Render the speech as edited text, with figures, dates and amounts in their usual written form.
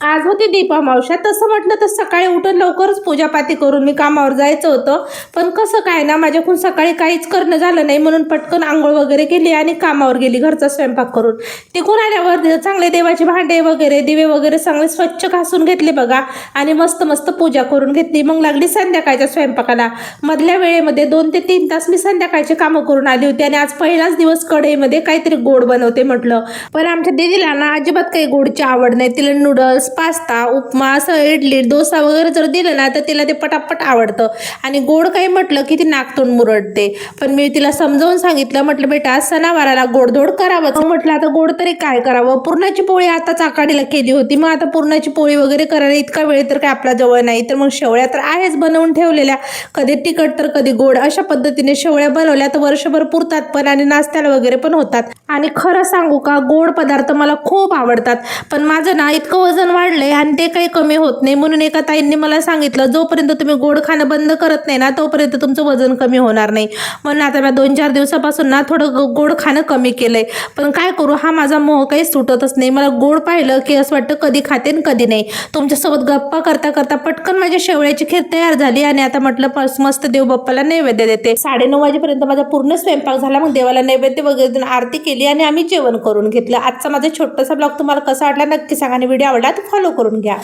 आज होती दीपमावस्या. तसं म्हटलं तर सकाळी उठून लवकरच पूजापाती करून मी कामावर जायचं होतं. पण कसं काय ना, माझ्याकडून सकाळी काहीच करणं झालं नाही, म्हणून पटकन आंघोळ वगैरे केली आणि कामावर गेली घरचा स्वयंपाक करून. तिकडून आल्यावर चांगले देवाचे भांडे वगैरे, दिवे वगैरे चांगले स्वच्छ घासून घेतले बघा आणि मस्त मस्त पूजा करून घेतली. मग लागली संध्याकाळच्या स्वयंपाकाला. मधल्या वेळेमध्ये 2 ते 3 तास मी संध्याकाळची कामं करून आली होती आणि आज पहिलाच दिवस कढईमध्ये काहीतरी गोड बनवते म्हटलं. पण आमच्या दीदीला ना अजिबात काही गोडची आवड नाही. तिला नूडल्स, पास्ता, उपमा, असं इडली, डोसा वगैरे जर दिलं ना तर तिला ते पटापट आवडतं आणि गोड काही म्हटलं की ती नाकतोंड मुरडते. पण मी तिला समजावून सांगितलं, म्हटलं बेटा सणावाराला गोडधोड करावं. म्हटलं आता गोड तरी काय करावं. पुरणाची पोळी आताच आकाडीला केली होती, मग आता पुरणाची पोळी वगैरे करायला इतका वेळ तर काय आपल्या जवळ नाही. तर मग शेवळ्या तर आहेच बनवून ठेवलेल्या, कधी तिखट तर कधी गोड. अशा पद्धतीने शेवळ्या बनवल्या तर वर्षभर पुरतात पण आणि नाश्त्याला वगैरे पण होतात. आणि खरं सांगू का, गोड पदार्थ मला खूप आवडतात. पण माझं ना इतकं वजन वाढलंय आणि ते काही कमी होत नाही. म्हणून एका ताईंनी मला सांगितलं, जोपर्यंत तुम्ही गोड खाणं बंद करत नाही ना तोपर्यंत तुमचं वजन कमी होणार नाही. म्हणून आता मी 2-4 दिवसापासून ना थोडं गोड खाणं कमी केलंय. पण काय करू, हा माझा मोह काही सुटतच नाही. मला गोड पाहिलं की असं वाटतं कधी खाते आणि कधी नाही. तुमच्यासोबत गप्पा करता करता पटकन माझ्या शेवळ्याची खीर तयार झाली आणि आता म्हटलं मस्त देव बाप्पाला नैवेद्य देते. 9:30 वाजेपर्यंत माझा पूर्ण स्वयंपाक झाला. मग देवाला नैवेद्य वगैरे देऊन आरती केली आणि आम्ही जेवण करून घेतलं. आजचा माझा छोटासा ब्लॉग तुम्हाला कसा वाटला नक्की सांगा आणि व्हिडिओ आवडला तर फॉलो करून घ्या.